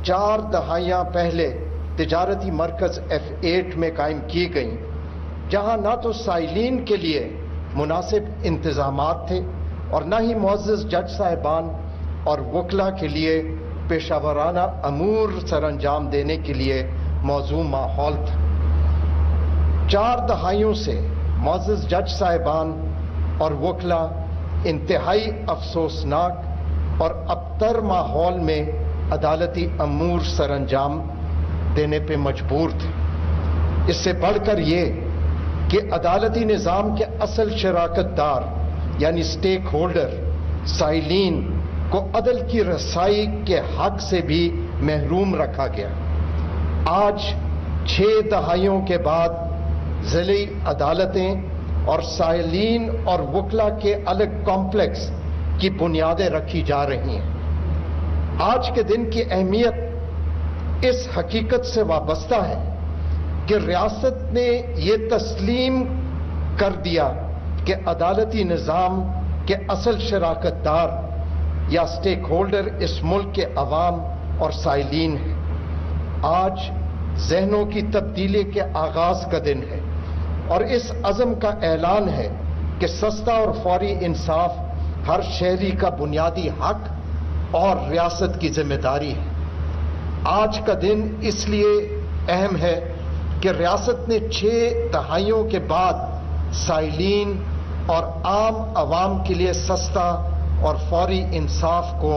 4 دہائیاں پہلے تجارتی مرکز F8 میں قائم کی گئیں، جہاں نہ تو سائلین کے لیے مناسب انتظامات تھے اور نہ ہی معزز جج صاحبان اور وکلا کے لیے پیشہ ورانہ امور سر انجام دینے کے لیے موزوں ماحول تھا۔ 4 دہائیوں سے معزز جج صاحبان اور وکلا انتہائی افسوسناک اور ابتر ماحول میں عدالتی امور سر انجام دینے پہ مجبور تھے۔ اس سے بڑھ کر یہ کہ عدالتی نظام کے اصل شراکت دار یعنی سٹیک ہولڈر سائلین کو عدل کی رسائی کے حق سے بھی محروم رکھا گیا۔ آج 6 دہائیوں کے بعد ضلعی عدالتیں اور سائلین اور وکلا کے الگ کمپلیکس کی بنیادیں رکھی جا رہی ہیں۔ آج کے دن کی اہمیت اس حقیقت سے وابستہ ہے کہ ریاست نے یہ تسلیم کر دیا کہ عدالتی نظام کے اصل شراکت دار یا سٹیک ہولڈر اس ملک کے عوام اور سائلین ہیں۔ آج ذہنوں کی تبدیلی کے آغاز کا دن ہے اور اس عزم کا اعلان ہے کہ سستا اور فوری انصاف ہر شہری کا بنیادی حق اور ریاست کی ذمہ داری ہے۔ آج کا دن اس لیے اہم ہے کہ ریاست نے 6 دہائیوں کے بعد سائلین اور عام عوام کے لیے سستا اور فوری انصاف کو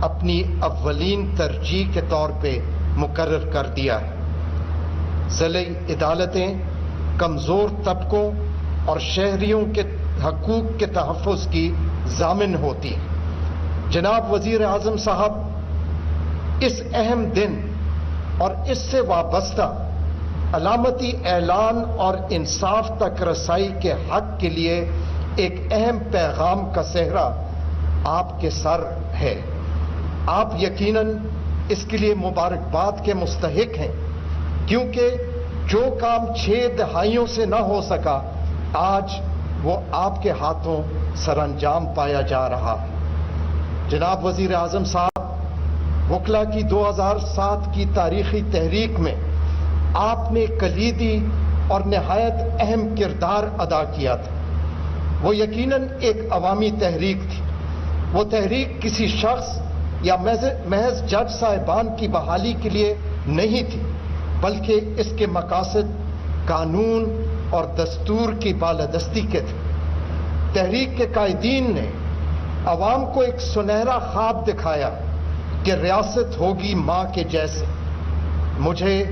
اپنی اولین ترجیح کے طور پہ مقرر کر دیا ہے۔ ضلعی عدالتیں کمزور طبقوں اور شہریوں کے حقوق کے تحفظ کی ضامن ہوتی ہیں۔ جناب وزیر اعظم صاحب، اس اہم دن اور اس سے وابستہ علامتی اعلان اور انصاف تک رسائی کے حق کے لیے ایک اہم پیغام کا صحرا آپ کے سر ہے۔ آپ یقیناً اس کے لیے مبارکباد کے مستحق ہیں، کیونکہ جو کام 6 دہائیوں سے نہ ہو سکا آج وہ آپ کے ہاتھوں سر انجام پایا جا رہا ہے۔ جناب وزیر اعظم صاحب، وکلا کی 2007 کی تاریخی تحریک میں آپ نے کلیدی اور نہایت اہم کردار ادا کیا تھا۔ وہ یقیناً ایک عوامی تحریک تھی۔ وہ تحریک کسی شخص یا محض جج صاحبان کی بحالی کے لیے نہیں تھی، بلکہ اس کے مقاصد قانون اور دستور کی بالادستی کے تھے۔ تحریک کے قائدین نے عوام کو ایک سنہرا خواب دکھایا کہ ریاست ہوگی ماں کے جیسے۔ مجھے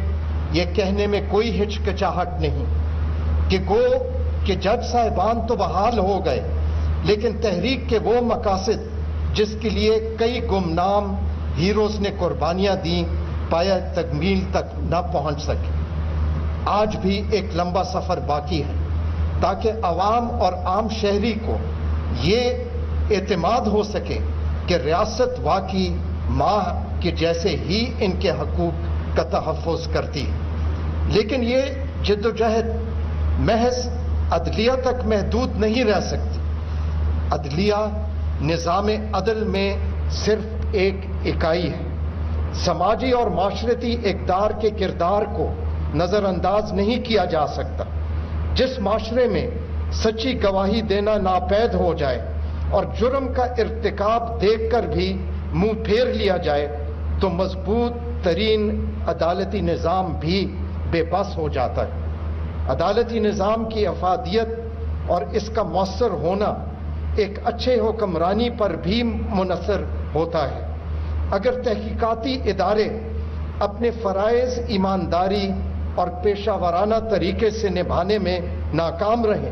یہ کہنے میں کوئی ہچکچاہٹ نہیں کہ گو کہ جج صاحبان تو بحال ہو گئے، لیکن تحریک کے وہ مقاصد جس کے لیے کئی گمنام ہیروز نے قربانیاں دیں پایا تکمیل تک نہ پہنچ سکے۔ آج بھی ایک لمبا سفر باقی ہے تاکہ عوام اور عام شہری کو یہ اعتماد ہو سکے کہ ریاست واقعی ماں کے جیسے ہی ان کے حقوق کا تحفظ کرتی ہے۔ لیکن یہ جدوجہد محض عدلیہ تک محدود نہیں رہ سکتی۔ عدلیہ نظام عدل میں صرف ایک اکائی ہے۔ سماجی اور معاشرتی اقدار کے کردار کو نظر انداز نہیں کیا جا سکتا۔ جس معاشرے میں سچی گواہی دینا ناپید ہو جائے اور جرم کا ارتکاب دیکھ کر بھی منہ پھیر لیا جائے تو مضبوط ترین عدالتی نظام بھی بے بس ہو جاتا ہے۔ عدالتی نظام کی افادیت اور اس کا مؤثر ہونا ایک اچھے حکمرانی پر بھی منحصر ہوتا ہے۔ اگر تحقیقاتی ادارے اپنے فرائض ایمانداری اور پیشہ ورانہ طریقے سے نبھانے میں ناکام رہیں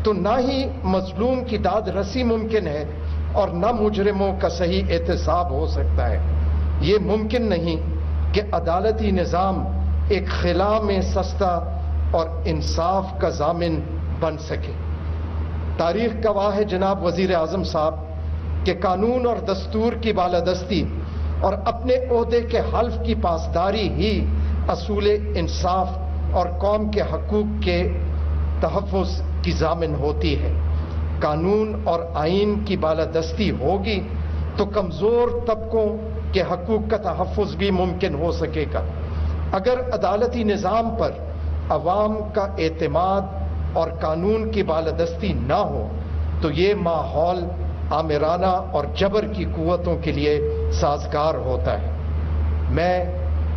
تو نہ ہی مظلوم کی داد رسی ممکن ہے اور نہ مجرموں کا صحیح احتساب ہو سکتا ہے۔ یہ ممکن نہیں کہ عدالتی نظام ایک خلا میں سستا اور انصاف کا ضامن بن سکے۔ تاریخ گواہ ہے جناب وزیر اعظم صاحب کہ قانون اور دستور کی بالادستی اور اپنے عہدے کے حلف کی پاسداری ہی اصول انصاف اور قوم کے حقوق کے تحفظ کی ضامن ہوتی ہے۔ قانون اور آئین کی بالادستی ہوگی تو کمزور طبقوں کے حقوق کا تحفظ بھی ممکن ہو سکے گا۔ اگر عدالتی نظام پر عوام کا اعتماد اور قانون کی بالادستی نہ ہو تو یہ ماحول آمرانہ اور جبر کی قوتوں کے لیے سازگار ہوتا ہے۔ میں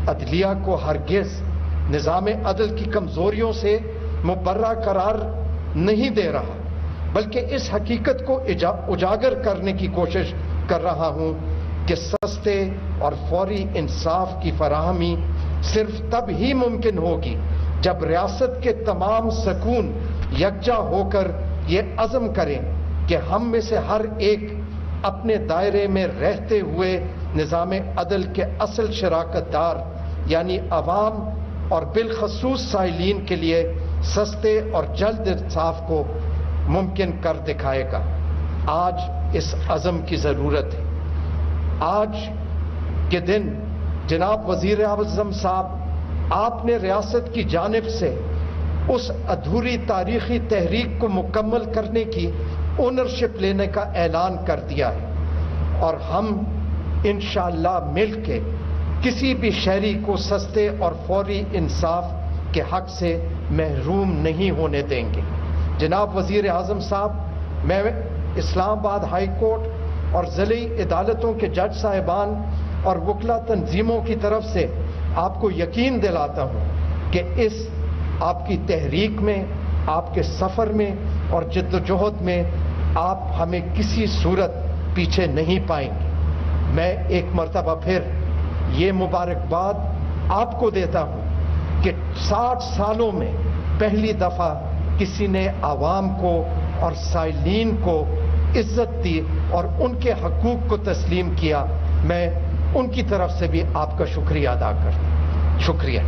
عدلیہ کو ہرگز نظام عدل کی کمزوریوں سے مبرہ قرار نہیں دے رہا، بلکہ اس حقیقت کو اجاگر کرنے کی کوشش کر رہا ہوں کہ سستے اور فوری انصاف کی فراہمی صرف تب ہی ممکن ہوگی جب ریاست کے تمام سکون یکجا ہو کر یہ عزم کریں کہ ہم میں سے ہر ایک اپنے دائرے میں رہتے ہوئے نظام عدل کے اصل شراکت دار یعنی عوام اور بالخصوص سائلین کے لیے سستے اور جلد انصاف کو ممکن کر دکھائے گا۔ آج اس عزم کی ضرورت ہے۔ آج کے دن جناب وزیر اعظم صاحب، آپ نے ریاست کی جانب سے اس ادھوری تاریخی تحریک کو مکمل کرنے کی اونرشپ لینے کا اعلان کر دیا ہے، اور ہم انشاءاللہ مل کے کسی بھی شہری کو سستے اور فوری انصاف کے حق سے محروم نہیں ہونے دیں گے۔ جناب وزیر اعظم صاحب، میں اسلام آباد ہائی کورٹ اور ضلعی عدالتوں کے جج صاحبان اور وکلا تنظیموں کی طرف سے آپ کو یقین دلاتا ہوں کہ اس آپ کی تحریک میں، آپ کے سفر میں اور جد و جہد میں آپ ہمیں کسی صورت پیچھے نہیں پائیں گے۔ میں ایک مرتبہ پھر یہ مبارکباد آپ کو دیتا ہوں کہ 60 سالوں میں پہلی دفعہ کسی نے عوام کو اور سائلین کو عزت دی اور ان کے حقوق کو تسلیم کیا۔ میں ان کی طرف سے بھی آپ کا شکریہ ادا کرتا ہوں۔ شکریہ۔